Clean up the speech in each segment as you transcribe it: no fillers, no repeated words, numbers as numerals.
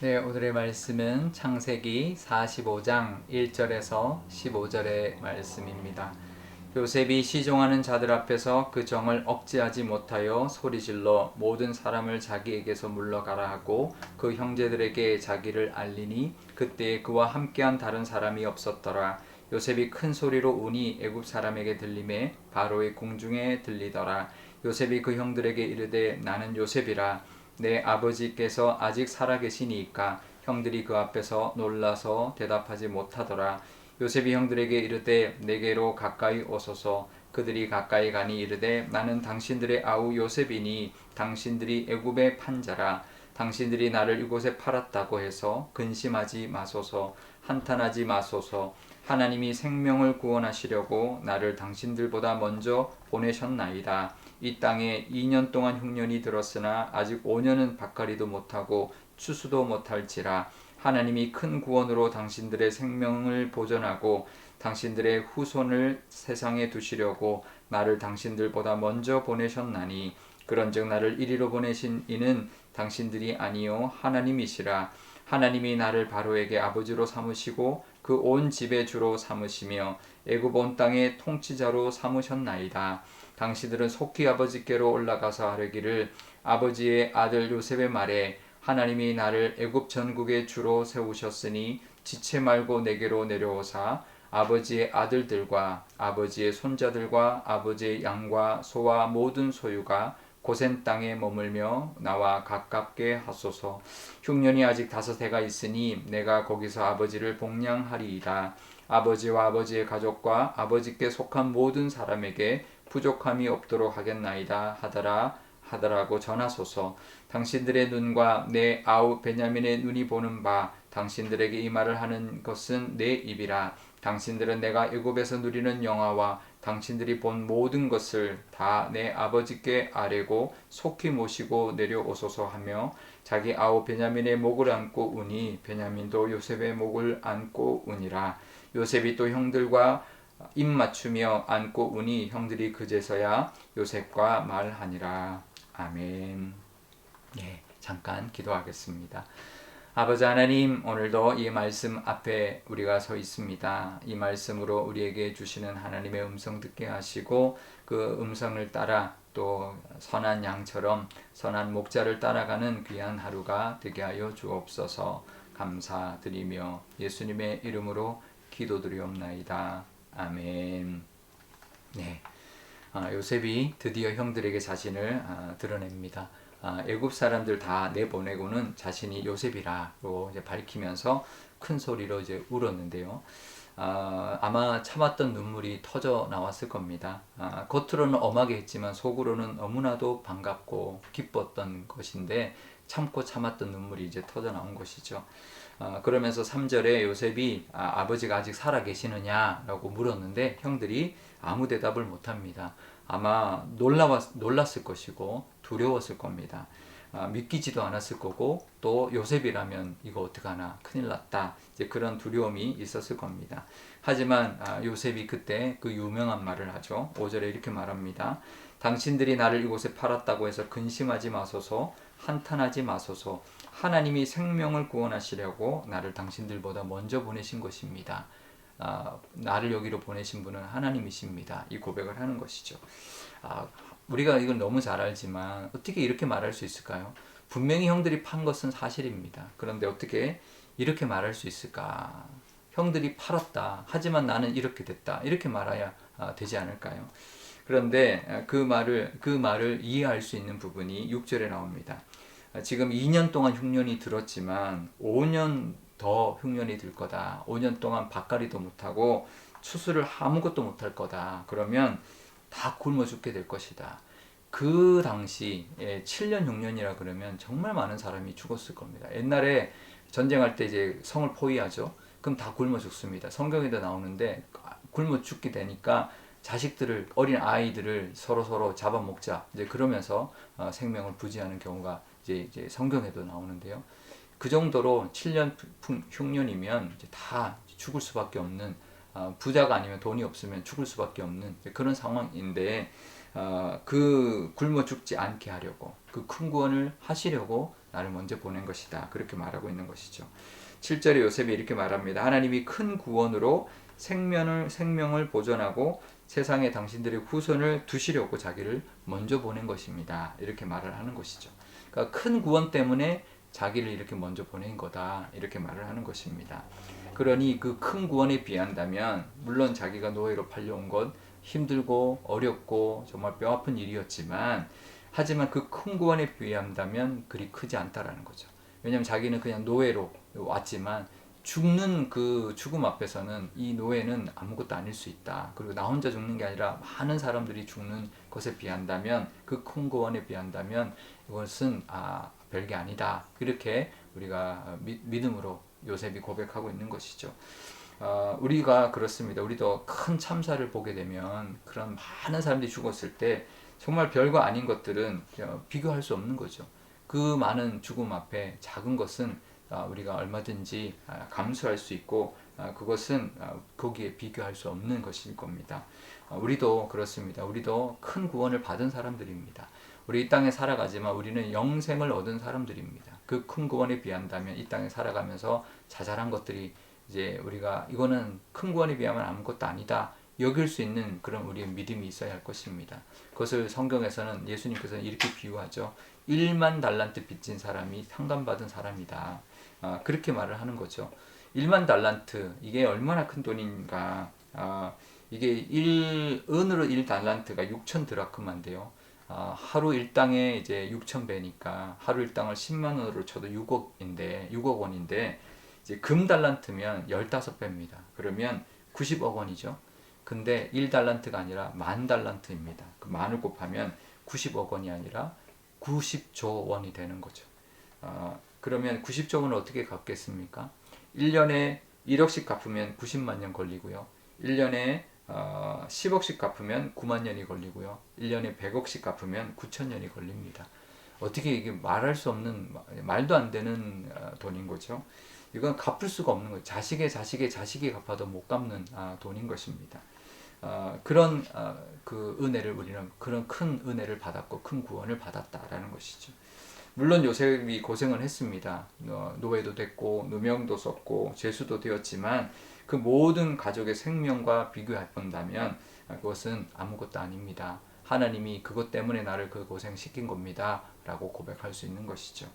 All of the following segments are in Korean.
네, 오늘의 말씀은 창세기 45장 1절에서 15절의 말씀입니다. 요셉이 시종하는 자들 앞에서 그 정을 억제하지 못하여 소리질러 모든 사람을 자기에게서 물러가라 하고 그 형제들에게 자기를 알리니 그때에 그와 함께한 다른 사람이 없었더라. 요셉이 큰 소리로 우니 애굽 사람에게 들림에 바로의 궁중에 들리더라. 요셉이 그 형들에게 이르되 나는 요셉이라. 내 아버지께서 아직 살아계시니이까. 형들이 그 앞에서 놀라서 대답하지 못하더라. 요셉이 형들에게 이르되 내게로 가까이 오소서. 그들이 가까이 가니 이르되 나는 당신들의 아우 요셉이니 당신들이 애굽의 판자라. 당신들이 나를 이곳에 팔았다고 해서 근심하지 마소서. 한탄하지 마소서. 하나님이 생명을 구원하시려고 나를 당신들보다 먼저 보내셨나이다. 이 땅에 2년 동안 흉년이 들었으나 아직 5년은 밭가리도 못하고 추수도 못할지라. 하나님이 큰 구원으로 당신들의 생명을 보존하고 당신들의 후손을 세상에 두시려고 나를 당신들보다 먼저 보내셨나니 그런즉 나를 이리로 보내신 이는 당신들이 아니요 하나님이시라. 하나님이 나를 바로에게 아버지로 삼으시고 그 온 집의 주로 삼으시며 애굽 온 땅의 통치자로 삼으셨나이다. 당신들은 속히 아버지께로 올라가서 아뢰기를 아버지의 아들 요셉의 말에 하나님이 나를 애굽 전국의 주로 세우셨으니 지체 말고 내게로 내려오사 아버지의 아들들과 아버지의 손자들과 아버지의 양과 소와 모든 소유가 고센 땅에 머물며 나와 가깝게 하소서. 흉년이 아직 5해가 있으니 내가 거기서 아버지를 복량하리이다. 아버지와 아버지의 가족과 아버지께 속한 모든 사람에게 부족함이 없도록 하겠나이다 하더라고 전하소서. 당신들의 눈과 내 아우 베냐민의 눈이 보는 바 당신들에게 이 말을 하는 것은 내 입이라. 당신들은 내가 애굽에서 누리는 영화와 당신들이 본 모든 것을 다 내 아버지께 아뢰고 속히 모시고 내려오소서 하며 자기 아우 베냐민의 목을 안고 우니 베냐민도 요셉의 목을 안고 우니라. 요셉이 또 형들과 입 맞추며 안고 우니 형들이 그제서야 요셉과 말하니라. 아멘. 예, 잠깐 기도하겠습니다. 아버지 하나님, 오늘도 이 말씀 앞에 우리가 서 있습니다. 이 말씀으로 우리에게 주시는 하나님의 음성 듣게 하시고 그 음성을 따라 또 선한 양처럼 선한 목자를 따라가는 귀한 하루가 되게 하여 주옵소서. 감사드리며 예수님의 이름으로 기도드리옵나이다. 아멘. 네. 요셉이 드디어 형들에게 자신을 드러냅니다. 애굽 사람들 다 내보내고는 자신이 요셉이라고 이제 밝히면서 큰 소리로 이제 울었는데요. 아마 참았던 눈물이 터져 나왔을 겁니다. 겉으로는 엄하게 했지만 속으로는 너무나도 반갑고 기뻤던 것인데 참고 참았던 눈물이 이제 터져 나온 것이죠. 그러면서 3절에 요셉이 아버지가 아직 살아 계시느냐라고 물었는데 형들이 아무 대답을 못합니다. 아마 놀랐을 것이고 두려웠을 겁니다. 믿기지도 않았을 거고 또 요셉이라면 이거 어떡하나 큰일 났다 이제 그런 두려움이 있었을 겁니다. 하지만 요셉이 그때 그 유명한 말을 하죠. 5절에 이렇게 말합니다. 당신들이 나를 이곳에 팔았다고 해서 근심하지 마소서. 한탄하지 마소서. 하나님이 생명을 구원하시려고 나를 당신들보다 먼저 보내신 것입니다. 나를 여기로 보내신 분은 하나님이십니다. 이 고백을 하는 것이죠. 우리가 이걸 너무 잘 알지만 어떻게 이렇게 말할 수 있을까요? 분명히 형들이 판 것은 사실입니다. 그런데 어떻게 이렇게 말할 수 있을까? 형들이 팔았다. 하지만 나는 이렇게 됐다. 이렇게 말해야 되지 않을까요? 그런데 그 말을 이해할 수 있는 부분이 6절에 나옵니다. 지금 2년 동안 흉년이 들었지만 5년 더 흉년이 들 거다. 5년 동안 밭가리도 못하고 추수를 아무것도 못할 거다. 그러면 다 굶어 죽게 될 것이다. 그 당시 7년 흉년이라 그러면 정말 많은 사람이 죽었을 겁니다. 옛날에 전쟁할 때 이제 성을 포위하죠. 그럼 다 굶어 죽습니다. 성경에도 나오는데 굶어 죽게 되니까 자식들을 어린 아이들을 서로 잡아먹자 이제 그러면서 생명을 부지하는 경우가 이제 성경에도 나오는데요. 그 정도로 7년 흉년이면 이제 다 죽을 수밖에 없는 부자가 아니면 돈이 없으면 죽을 수밖에 없는 그런 상황인데 그 굶어 죽지 않게 하려고 그 큰 구원을 하시려고 나를 먼저 보낸 것이다. 그렇게 말하고 있는 것이죠. 7절에 요셉이 이렇게 말합니다. 하나님이 큰 구원으로 생명을 보존하고 세상에 당신들의 후손을 두시려고 자기를 먼저 보낸 것입니다. 이렇게 말을 하는 것이죠. 그러니까 큰 구원 때문에 자기를 이렇게 먼저 보낸 거다. 이렇게 말을 하는 것입니다. 그러니 그 큰 구원에 비한다면 물론 자기가 노예로 팔려온 것 힘들고 어렵고 정말 뼈아픈 일이었지만 하지만 그 큰 구원에 비한다면 그리 크지 않다라는 거죠. 왜냐하면 자기는 그냥 노예로 왔지만 죽는 그 죽음 앞에서는 이 노예는 아무것도 아닐 수 있다. 그리고 나 혼자 죽는 게 아니라 많은 사람들이 죽는 것에 비한다면 그 큰 구원에 비한다면 이것은 별게 아니다. 이렇게 우리가 믿음으로 요셉이 고백하고 있는 것이죠. 우리가 그렇습니다. 우리도 큰 참사를 보게 되면 그런 많은 사람들이 죽었을 때 정말 별거 아닌 것들은 비교할 수 없는 거죠. 그 많은 죽음 앞에 작은 것은 우리가 얼마든지 감수할 수 있고 그것은 거기에 비교할 수 없는 것일 겁니다. 우리도 그렇습니다. 우리도 큰 구원을 받은 사람들입니다. 우리 이 땅에 살아가지만 우리는 영생을 얻은 사람들입니다. 그 큰 구원에 비한다면 이 땅에 살아가면서 자잘한 것들이 이제 우리가 이거는 큰 구원에 비하면 아무것도 아니다 여길 수 있는 그런 우리의 믿음이 있어야 할 것입니다. 그것을 성경에서는 예수님께서는 이렇게 비유하죠. 1만 달란트 빚진 사람이 상감받은 사람이다. 그렇게 말을 하는 거죠. 1만 달란트 이게 얼마나 큰 돈인가. 이게 은으로 1달란트가 6천 드라크만인데요. 하루 일당에 이제 6천 배니까 하루 일당을 10만 원으로 쳐도 6억 원인데 이제 금 달란트면 15배입니다. 그러면 90억 원이죠. 근데 1달란트가 아니라 만 달란트입니다. 그 만을 곱하면 90억 원이 아니라 90조 원이 되는 거죠. 그러면 90조 원을 어떻게 갚겠습니까? 1년에 1억씩 갚으면 90만 년 걸리고요. 1년에 10억씩 갚으면 9만 년이 걸리고요. 1년에 100억씩 갚으면 9천 년이 걸립니다. 어떻게 이게 말할 수 없는 말도 안 되는 돈인 거죠. 이건 갚을 수가 없는 거예요. 자식이 갚아도 못 갚는 돈인 것입니다. 그런 그 은혜를 우리는 그런 큰 은혜를 받았고 큰 구원을 받았다라는 것이죠. 물론 요셉이 고생을 했습니다. 노예도 됐고 누명도 썼고 죄수도 되었지만 그 모든 가족의 생명과 비교해 본다면 그것은 아무것도 아닙니다. 하나님이 그것 때문에 나를 그 고생시킨 겁니다. 라고 고백할 수 있는 것이죠.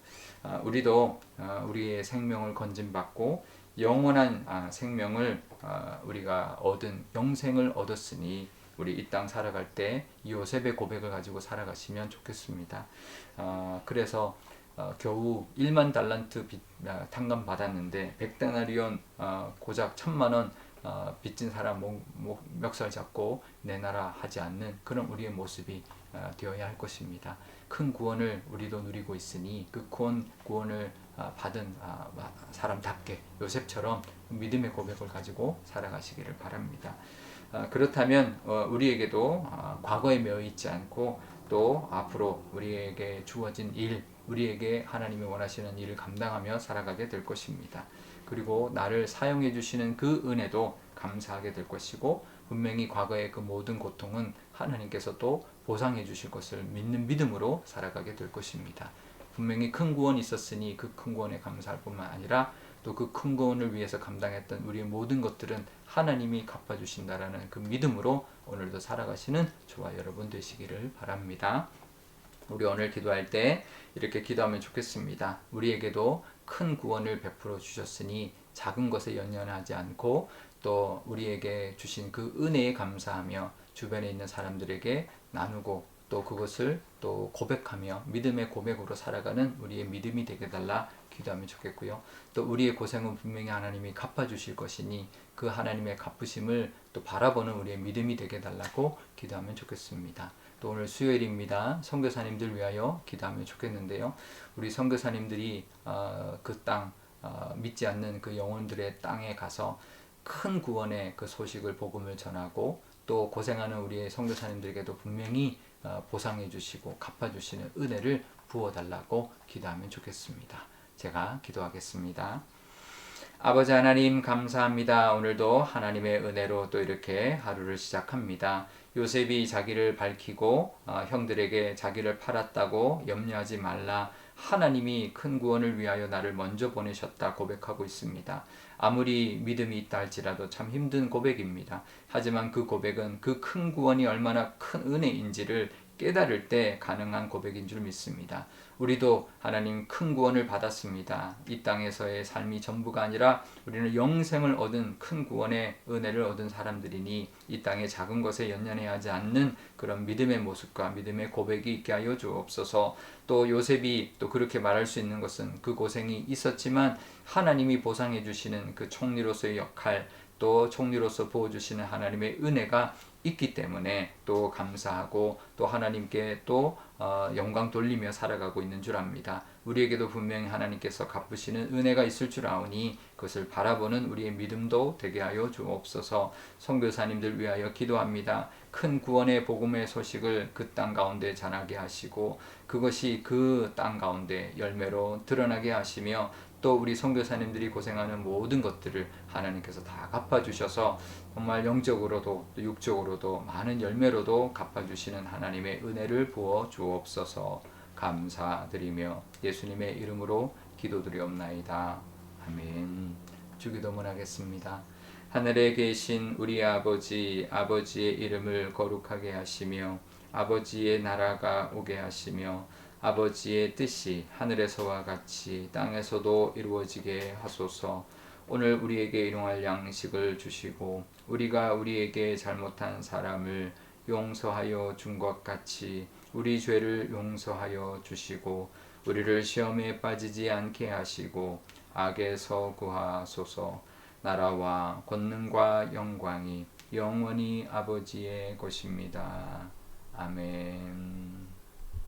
우리도 우리의 생명을 건짐받고 영원한 생명을 우리가 얻은 영생을 얻었으니 우리 이 땅 살아갈 때 요셉의 고백을 가지고 살아가시면 좋겠습니다. 그래서 겨우 1만 달란트 탕감 받았는데 100데나리온 고작 1000만 원 빚진 사람 멱살 잡고 내놔라 하지 않는 그런 우리의 모습이 되어야 할 것입니다. 큰 구원을 우리도 누리고 있으니 그 구원을 받은 사람답게 요셉처럼 믿음의 고백을 가지고 살아가시기를 바랍니다. 그렇다면 우리에게도 과거에 매여 있지 않고 또 앞으로 우리에게 주어진 일, 우리에게 하나님이 원하시는 일을 감당하며 살아가게 될 것입니다. 그리고 나를 사용해 주시는 그 은혜도 감사하게 될 것이고 분명히 과거의 그 모든 고통은 하나님께서 또 보상해 주실 것을 믿는 믿음으로 살아가게 될 것입니다. 분명히 큰 구원이 있었으니 그 큰 구원에 감사할 뿐만 아니라 또 그 큰 구원을 위해서 감당했던 우리의 모든 것들은 하나님이 갚아주신다라는 그 믿음으로 오늘도 살아가시는 저와 여러분 되시기를 바랍니다. 우리 오늘 기도할 때 이렇게 기도하면 좋겠습니다. 우리에게도 큰 구원을 베풀어 주셨으니 작은 것에 연연하지 않고 또 우리에게 주신 그 은혜에 감사하며 주변에 있는 사람들에게 나누고 또 그것을 또 고백하며 믿음의 고백으로 살아가는 우리의 믿음이 되게 달라 기도하면 좋겠고요. 또 우리의 고생은 분명히 하나님이 갚아주실 것이니 그 하나님의 갚으심을 또 바라보는 우리의 믿음이 되게 달라고 기도하면 좋겠습니다. 또 오늘 수요일입니다. 선교사님들 위하여 기도하면 좋겠는데요. 우리 선교사님들이 그 땅 믿지 않는 그 영혼들의 땅에 가서 큰 구원의 그 소식을 복음을 전하고 또 고생하는 우리의 선교사님들에게도 분명히 보상해 주시고 갚아 주시는 은혜를 부어 달라고 기도하면 좋겠습니다. 제가 기도하겠습니다. 아버지 하나님 감사합니다. 오늘도 하나님의 은혜로 또 이렇게 하루를 시작합니다. 요셉이 자기를 밝히고 형들에게 자기를 팔았다고 염려하지 말라. 하나님이 큰 구원을 위하여 나를 먼저 보내셨다 고백하고 있습니다. 아무리 믿음이 있다 할지라도 참 힘든 고백입니다. 하지만 그 고백은 그 큰 구원이 얼마나 큰 은혜인지를 깨달을 때 가능한 고백인 줄 믿습니다. 우리도 하나님 큰 구원을 받았습니다. 이 땅에서의 삶이 전부가 아니라 우리는 영생을 얻은 큰 구원의 은혜를 얻은 사람들이니 이 땅의 작은 것에 연연해야 하지 않는 그런 믿음의 모습과 믿음의 고백이 있게 하여 주옵소서. 또 요셉이 또 그렇게 말할 수 있는 것은 그 고생이 있었지만 하나님이 보상해 주시는 그 총리로서의 역할, 또 총리로서 부어주시는 하나님의 은혜가 있기 때문에 또 감사하고 또 하나님께 또 영광 돌리며 살아가고 있는 줄 압니다. 우리에게도 분명히 하나님께서 갚으시는 은혜가 있을 줄 아오니 그것을 바라보는 우리의 믿음도 되게 하여 주옵소서. 선교사님들 위하여 기도합니다. 큰 구원의 복음의 소식을 그 땅 가운데 전하게 하시고 그것이 그 땅 가운데 열매로 드러나게 하시며 또 우리 선교사님들이 고생하는 모든 것들을 하나님께서 다 갚아주셔서 정말 영적으로도 또 육적으로도 많은 열매로도 갚아주시는 하나님의 은혜를 부어 주옵소서. 감사드리며 예수님의 이름으로 기도드리옵나이다. 아멘. 주기도문 하겠습니다. 하늘에 계신 우리 아버지, 아버지의 이름을 거룩하게 하시며 아버지의 나라가 오게 하시며 아버지의 뜻이 하늘에서와 같이 땅에서도 이루어지게 하소서. 오늘 우리에게 일용할 양식을 주시고 우리가 우리에게 잘못한 사람을 용서하여 준 것 같이 우리 죄를 용서하여 주시고 우리를 시험에 빠지지 않게 하시고 악에서 구하소서. 나라와 권능과 영광이 영원히 아버지의 것입니다. 아멘.